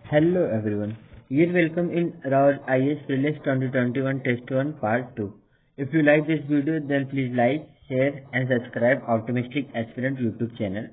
Hello everyone. You're welcome in our IS Prelims 2021 Test 1 Part 2. If you like this video, then please like, share and subscribe Optimistic Aspirant YouTube channel.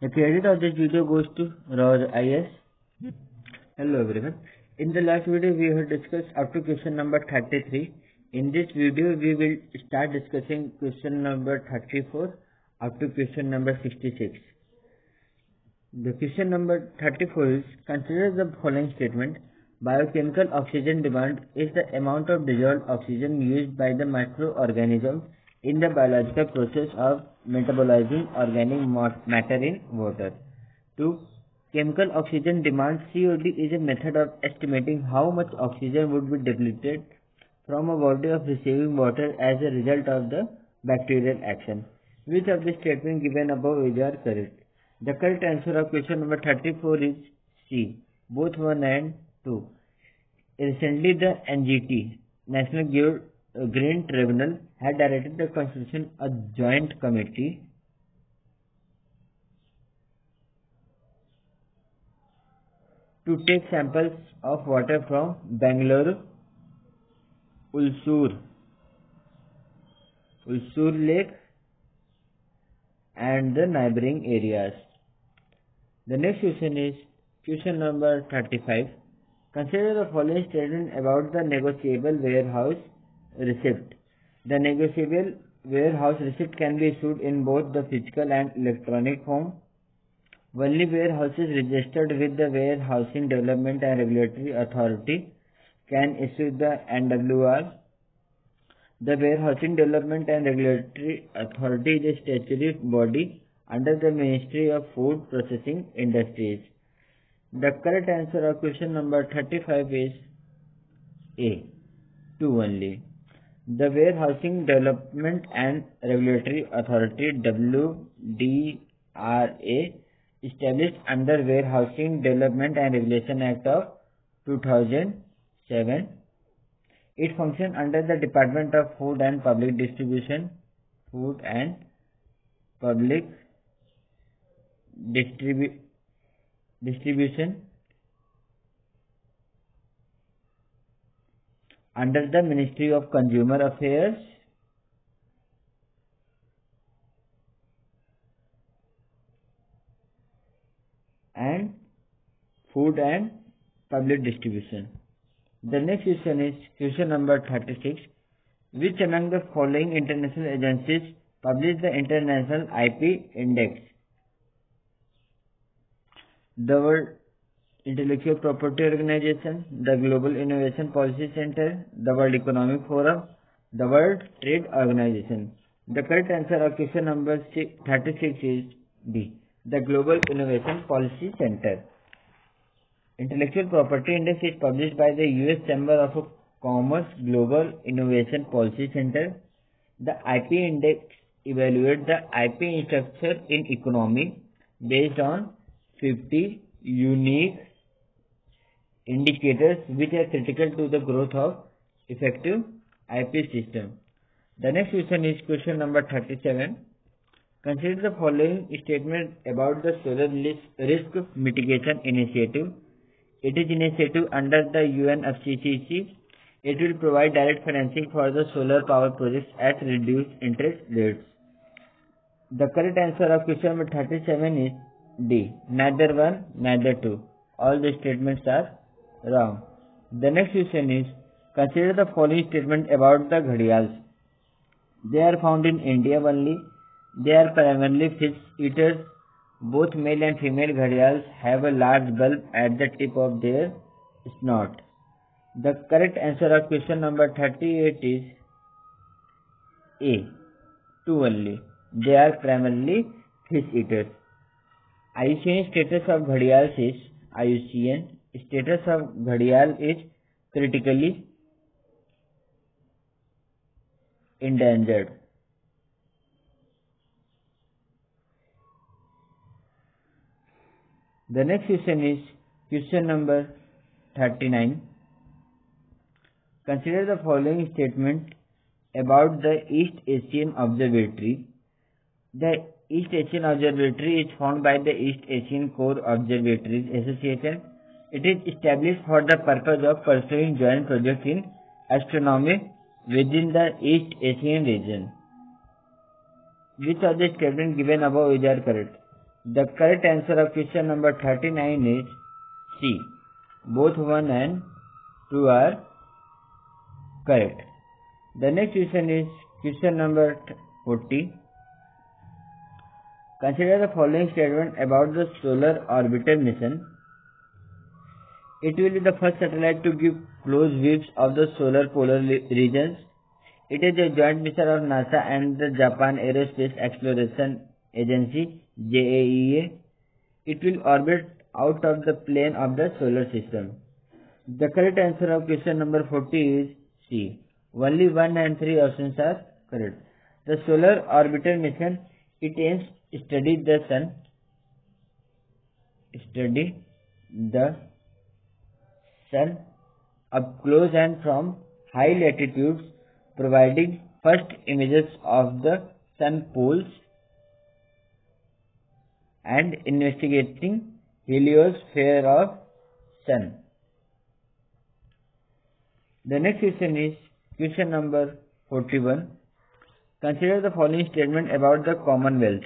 The credit of this video goes to Roar IS. Hello everyone. In the last video, we have discussed up to question number 33. In this video, we will start discussing question number 34 up to question number 66. The question number 34 is, consider the following statement. Biochemical oxygen demand is the amount of dissolved oxygen used by the microorganisms in the biological process of metabolizing organic matter in water. 2. Chemical oxygen demand COD is a method of estimating how much oxygen would be depleted from a body of receiving water as a result of the bacterial action. Which of the statements given above is correct? The correct answer of question number 34 is C, both 1 and 2. Recently, the NGT, National Green Tribunal, had directed the constitution a joint committee to take samples of water from Bangalore, Ulsur Lake and the neighboring areas. The next question is question number 35. Consider the following statement about the negotiable warehouse receipt. The negotiable warehouse receipt can be issued in both the physical and electronic form. Only warehouses registered with the Warehousing Development and Regulatory Authority can issue the NWR. The Warehousing Development and Regulatory Authority is a statutory body under the Ministry of Food Processing Industries. The correct answer of question number 35 is A, 2 only. The Warehousing Development and Regulatory Authority WDRA, established under Warehousing Development and Regulation Act of 2007. It functions under the Department of Food and Public Distribution. Under the Ministry of Consumer Affairs and Food and Public Distribution. The next question is question number 36. Which among the following international agencies publish the International IP Index? The World Intellectual Property Organization, the Global Innovation Policy Center, the World Economic Forum, the World Trade Organization. The correct answer of question number 36 is B, the Global Innovation Policy Center. Intellectual Property Index is published by the US Chamber of Commerce Global Innovation Policy Center. The IP Index evaluates the IP structure in economy based on 50 unique indicators which are critical to the growth of effective IP system. The next question is question number 37. Consider the following statement about the Solar Risk Mitigation Initiative. It is initiative under the UNFCCC. It will provide direct financing for the solar power projects at reduced interest rates. The correct answer of question number 37 is D, neither 1, neither 2. All the statements are wrong. The next question is, consider the following statement about the ghadials. They are found in India only. They are primarily fish eaters. Both male and female ghadials have a large bulb at the tip of their snout. The correct answer of question number 38 is A, 2 only. They are primarily fish eaters. IUCN status of ghadials is IUCN status of ghadial is critically endangered. The next question is question number 39. Consider the following statement about the East Asian Observatory. The East Asian Observatory is founded by the East Asian Core Observatories Association It is established for the purpose of pursuing joint projects in astronomy within the East Asian region. Which of the statements given above is correct? The correct answer of question number 39 is C. Both 1 and 2 are correct. The next question is question number 40. Consider the following statement about the solar orbital mission. It will be the first satellite to give close views of the solar polar regions. It is a joint mission of NASA and the Japan Aerospace Exploration Agency (JAEA). It will orbit out of the plane of the solar system. The correct answer of question number 40 is C. Only 1 and 3 options are correct. The solar orbital mission, it aims to study the sun up close and from high latitudes, providing first images of the sun poles and investigating heliosphere of sun. The next question is question number 41. Consider the following statement about the Commonwealth.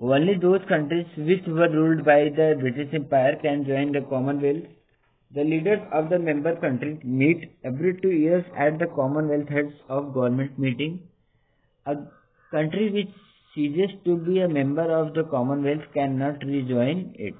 Only those countries which were ruled by the British Empire can join the Commonwealth. The leaders of the member countries meet every 2 years at the Commonwealth Heads of Government meeting. A country which ceases to be a member of the Commonwealth cannot rejoin it.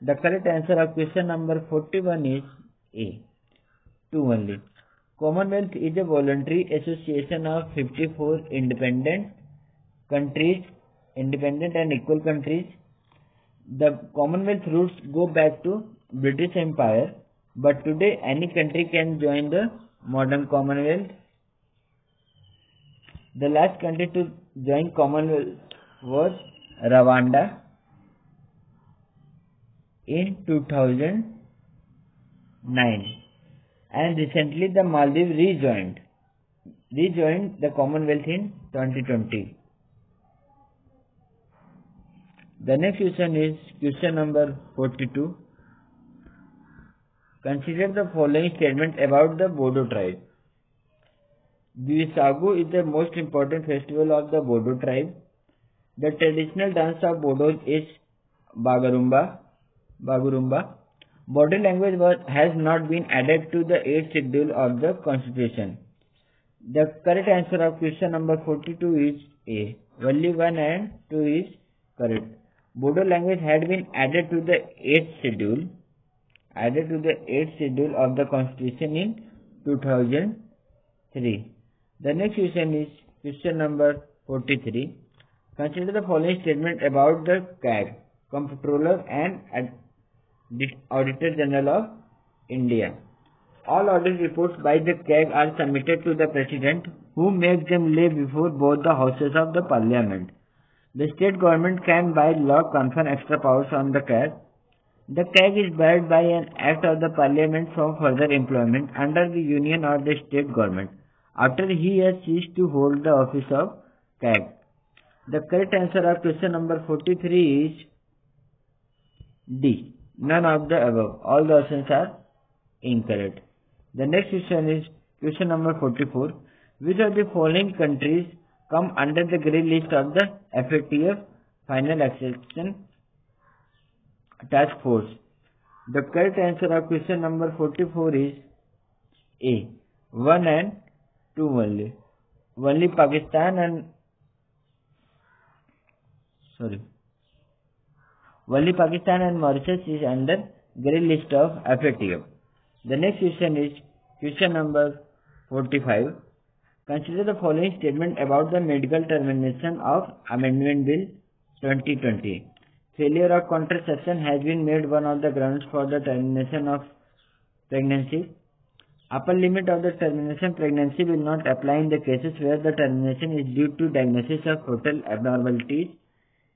The correct answer of question number 41 is A. 2 only. Commonwealth is a voluntary association of 54 independent and equal countries. The Commonwealth roots go back to British Empire, but today any country can join the modern Commonwealth. The last country to join Commonwealth was Rwanda in 2009. And recently the Maldives rejoined the Commonwealth in 2020. The next question is question number 42. Consider the following statement about the Bodo tribe. Bissagu is the most important festival of the Bodo tribe. The traditional dance of Bodos is Bagurumba. Bodo language has not been added to the 8th schedule of the Constitution. The correct answer of question number 42 is A. Only 1 and 2 is correct. Bodo language had been added to the 8th schedule of the Constitution in 2003. The next question is question number 43. Consider the following statement about the CAG, Comptroller and Auditor General of India. All audit reports by the CAG are submitted to the President, who makes them lay before both the houses of the Parliament. The state government can by law confer extra powers on the CAG. The CAG is barred by an act of the Parliament from further employment under the union or the state government after he has ceased to hold the office of CAG. The correct answer of question number 43 is D. None of the above. All the options are incorrect. The next question is question number 44. Which of the following countries come under the grey list of the FATF Final Accession Task Force? The correct answer of question number 44 is A. 1 and 2 only. Only Pakistan and Mauritius is under grey list of FATF. The next question is question number 45. Consider the following statement about the medical termination of Amendment Bill 2020. Failure of contraception has been made one of the grounds for the termination of pregnancy. Upper limit of the termination pregnancy will not apply in the cases where the termination is due to diagnosis of fetal abnormalities.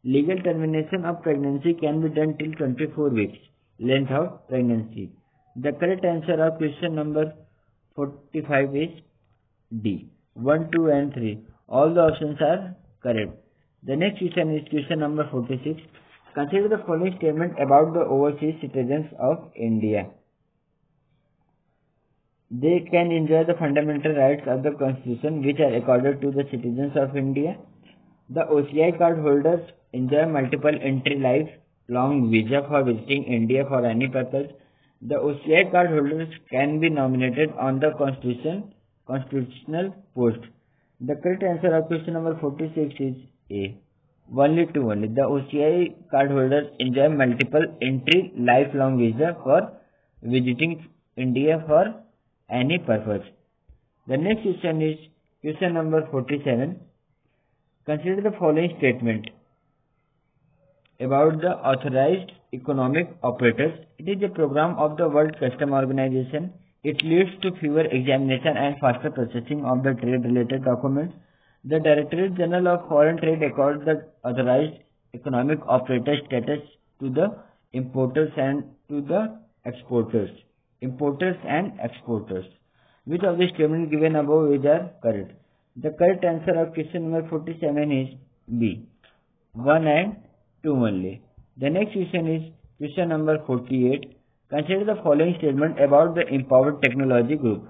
Legal termination of pregnancy can be done till 24 weeks length of pregnancy. The correct answer of question number 45 is D. 1, 2 and 3. All the options are correct. The next question is question number 46. Consider the following statement about the overseas citizens of India. They can enjoy the fundamental rights of the Constitution which are accorded to the citizens of India. The OCI card holders enjoy multiple entry lifelong visa for visiting India for any purpose. The OCI card holders can be nominated on the constitutional post. The correct answer of question number 46 is A. Only two only. The OCI card holders enjoy multiple entry lifelong visa for visiting India for any purpose. The next question is question number 47. Consider the following statement about the authorized economic operators. It is a program of the World Customs Organization. It leads to fewer examination and faster processing of the trade-related documents. The Directorate General of Foreign Trade accords the authorized economic operator status to the importers and to the exporters. Which of the statements given above is correct? The correct answer of question number 47 is B. 1 and 2 only. The next question is question number 48. Consider the following statement about the Empowered Technology Group.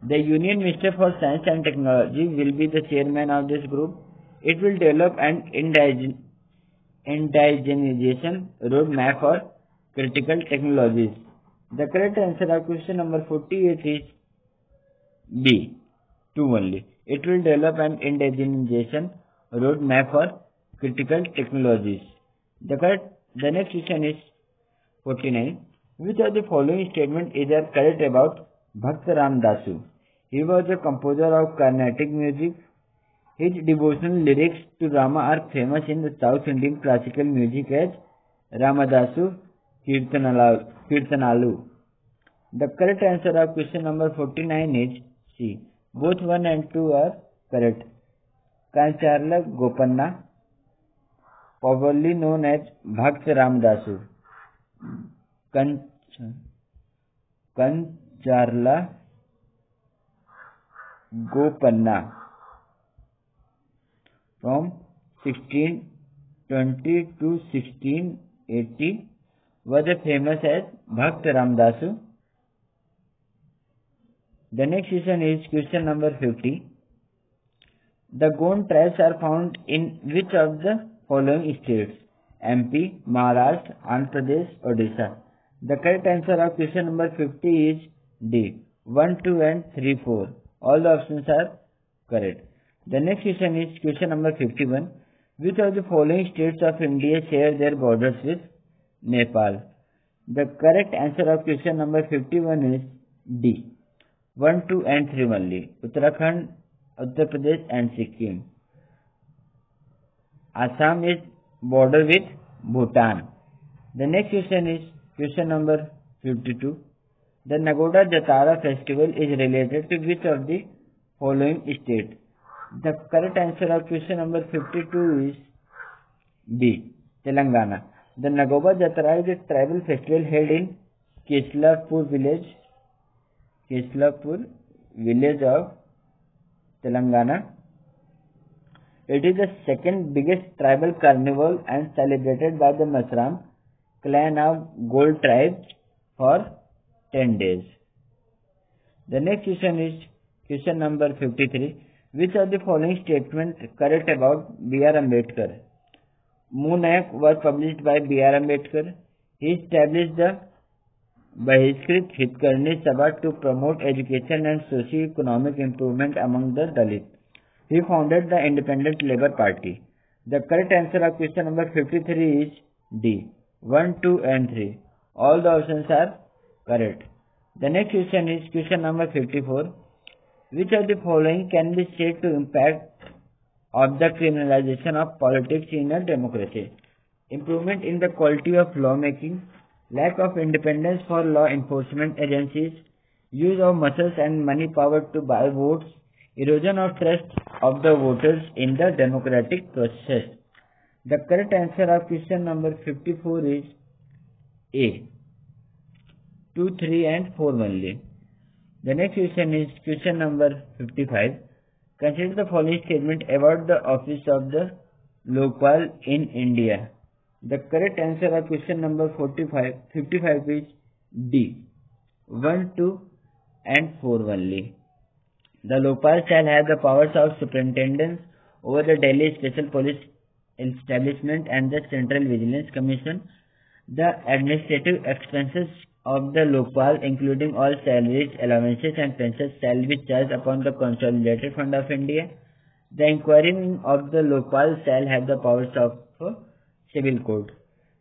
The Union Minister for Science and Technology will be the chairman of this group. It will develop an indigenization roadmap for critical technologies. The correct answer of question number 48 is B. 2 only. It will develop an indigenization roadmap for critical technologies. The next question is 49. Which of the following statement is correct about Bhakta Ramdasu? He was a composer of Carnatic music. His devotional lyrics to Rama are famous in the South Indian classical music as Ramadasu Kirtanalu. The correct answer of question number 49 is C. Both 1 and 2 are correct. Kancharla Gopanna, popularly known as Bhakta Ramdasu. Kancharla Gopanna from 1620 to 1680 was famous as Bhakta Ramdasu. The next question is question number 50. The Gond tribes are found in which of the following states? MP, Maharashtra, Andhra Pradesh, Odisha. The correct answer of question number 50 is D. 1, 2 and 3, 4. All the options are correct. The next question is question number 51. Which of the following states of India share their borders with Nepal? The correct answer of question number 51 is D. 1, 2 and 3 only. Uttarakhand, Uttar Pradesh and Sikkim. Assam is border with Bhutan. The next question is question number 52. The Nagoda Jatara festival is related to which of the following state? The correct answer of question number 52 is B. Telangana. The Nagoda Jatara is a tribal festival held in Keslapur village of Telangana. It is the second biggest tribal carnival and celebrated by the Masram clan of Gold tribe for 10 days. The next question is question number 53. Which of the following statements correct about B.R. Ambedkar? Moon Act was published by B.R. Ambedkar. He established the Bahishkrit Hitkarni Sabha to promote education and socio-economic improvement among the Dalits. He founded the Independent Labour Party. The correct answer of question number 53 is D. 1, 2 and 3. All the options are correct. The next question is question number 54. Which of the following can be said to impact of the criminalization of politics in a democracy? Improvement in the quality of lawmaking, lack of independence for law enforcement agencies, use of muscles and money power to buy votes, erosion of trust of the voters in the democratic process. The correct answer of question number 54 is A. 2, 3 and 4 only. The next question is question number 55. Consider the following statement about the office of the Lokpal in India. The correct answer of question number 55 is D. 1, 2 and 4 only. The Lokpal shall have the powers of superintendence over the Delhi Special Police Establishment and the Central Vigilance Commission. The administrative expenses of the Lokpal, including all salaries, allowances and pensions, shall be charged upon the Consolidated Fund of India. The inquiry of the Lokpal shall have the powers of civil code.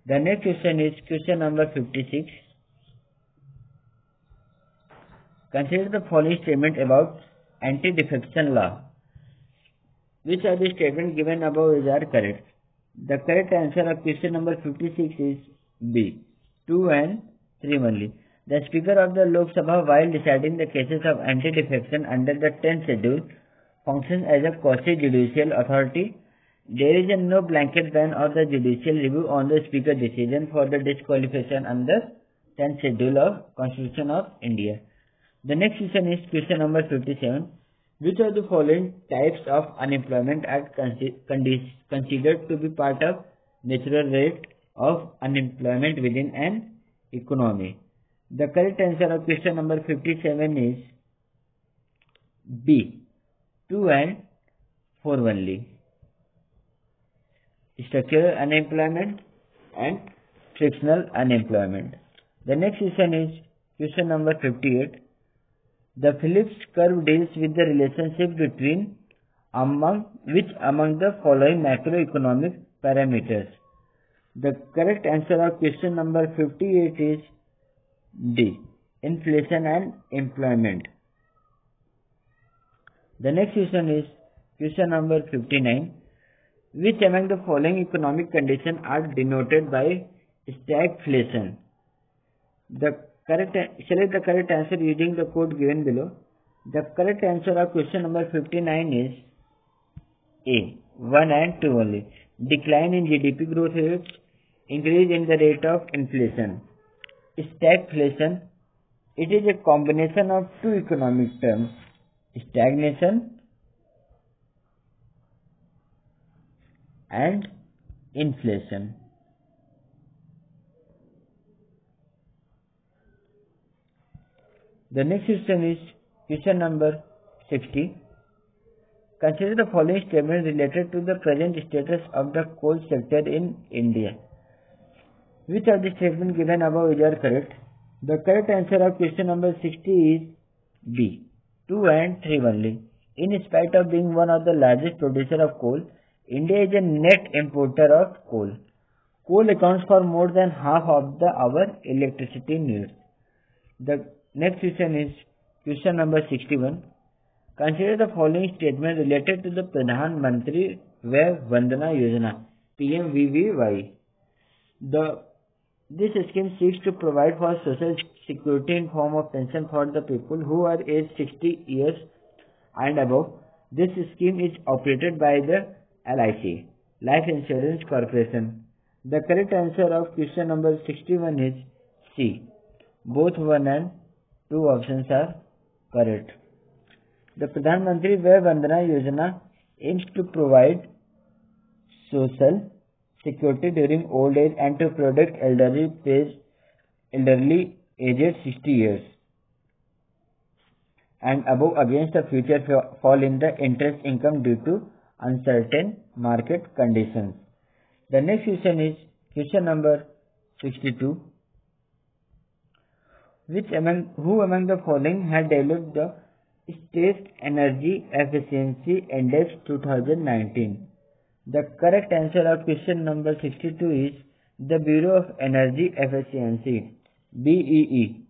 The next question is question number 56. Consider the following statement about anti-defection law. Which of the statements given above are correct? The correct answer of question number 56 is B. 2 and 3 only. The Speaker of the Lok Sabha, while deciding the cases of anti-defection under the 10th schedule, functions as a quasi-judicial authority. There is no blanket ban of the judicial review on the Speaker's decision for the disqualification under 10th schedule of Constitution of India. The next question is question number 57. Which of the following types of unemployment are considered to be part of natural rate of unemployment within an economy? The correct answer of question number 57 is B. 2 and 4 only. Structural unemployment and frictional unemployment. The next question is question number 58. The Phillips curve deals with the relationship between among the following macroeconomic parameters. The correct answer of question number 58 is D. Inflation and employment. The next question is question number 59. Which among the following economic conditions are denoted by stagflation? Select the correct answer using the code given below. The correct answer of question number 59 is A. 1 and 2 only. Decline in GDP growth rates, increase in the rate of inflation. Stagflation, it is a combination of two economic terms, stagnation and inflation. The next question is question number 60. Consider the following statements related to the present status of the coal sector in India. Which of the statements given above are correct? The correct answer of question number 60 is B. 2 and 3 only. In spite of being one of the largest producers of coal, India is a net importer of coal. Coal accounts for more than half of our electricity needs. The next question is question number 61. Consider the following statement related to the Pradhan Mantri Vay Vandana Yojana (PMVVY). This scheme seeks to provide for social security in form of pension for the people who are aged 60 years and above. This scheme is operated by the LIC, Life Insurance Corporation. The correct answer of question number 61 is C. Both 1 and 2 options are correct. The Pradhan Mantri Vay Vandana Yojana aims to provide social security during old age and to protect elderly aged 60 years and above against the future fall in the interest income due to uncertain market conditions. The next question is question number 62. Who among the following had developed the State Energy Efficiency Index 2019? The correct answer of question number 62 is the Bureau of Energy Efficiency, BEE.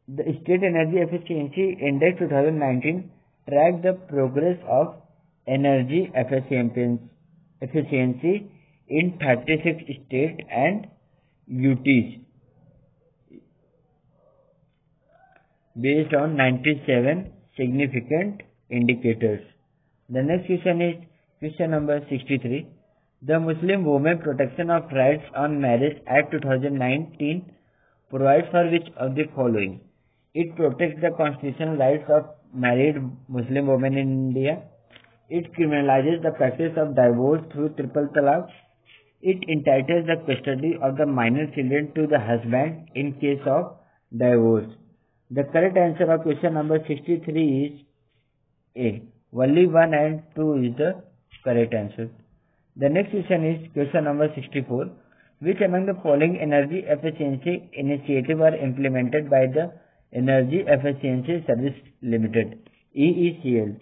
The State Energy Efficiency Index 2019 tracked the progress of energy efficiency in 36 states and UTs based on 97 significant indicators. The next question is question number 63. The Muslim Women Protection of Rights on Marriage Act 2019 provides for which of the following? It protects the constitutional rights of married Muslim women in India. It criminalizes the practice of divorce through triple talaq. It entitles the custody of the minor children to the husband in case of divorce. The correct answer of question number 63 is A. Only 1 and 2 is the correct answer. The next question is question number 64. Which among the following energy efficiency initiatives are implemented by the Energy Efficiency Service Limited, EECL?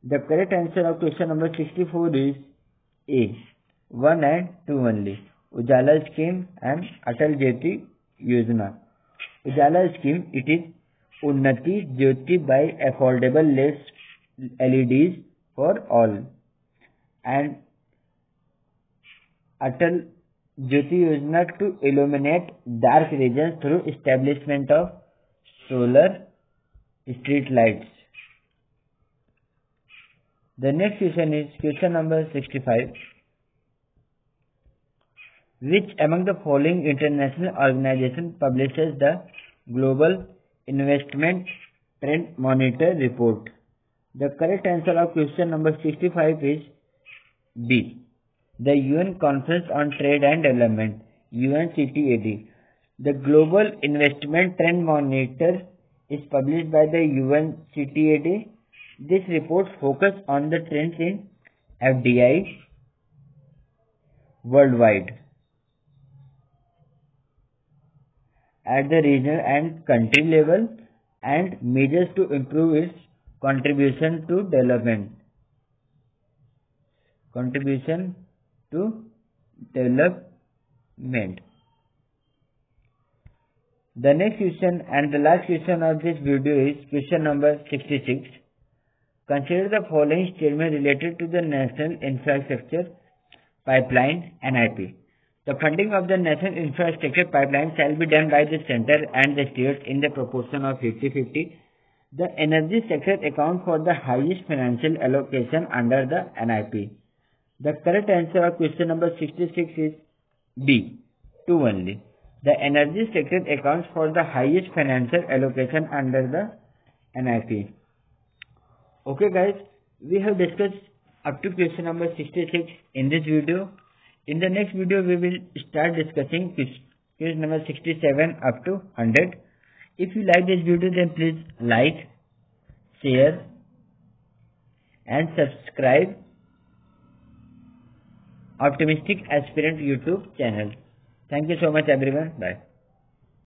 The correct answer of question number 64 is A. 1 and 2 only. Ujala scheme and Atal Jyoti Yojana. Ujala scheme, it is Unnati Jyoti by affordable LEDs for all. And Atal Jyoti Yojana to illuminate dark regions through establishment of solar street lights. The next question is question number 65. Which among the following international organizations publishes the Global Investment Trend Monitor report? The correct answer of question number 65 is B. The UN Conference on Trade and Development, UNCTAD. The Global Investment Trend Monitor is published by the UNCTAD. This report focuses on the trends in FDI worldwide at the regional and country level and measures to improve its contribution to development. The next question and the last question of this video is question number 66. Consider the following statement related to the National Infrastructure Pipeline NIP. The funding of the National Infrastructure Pipeline shall be done by the center and the states in the proportion of 50-50. The energy sector accounts for the highest financial allocation under the NIP. The correct answer of question number 66 is B. 2 only. The energy sector accounts for the highest financial allocation under the NIP. Okay guys, we have discussed up to question number 66 in this video. In the next video, we will start discussing question number 67 up to 100. If you like this video, then please like, share and subscribe Optimistic Aspirant YouTube channel. Thank you so much everyone. Bye.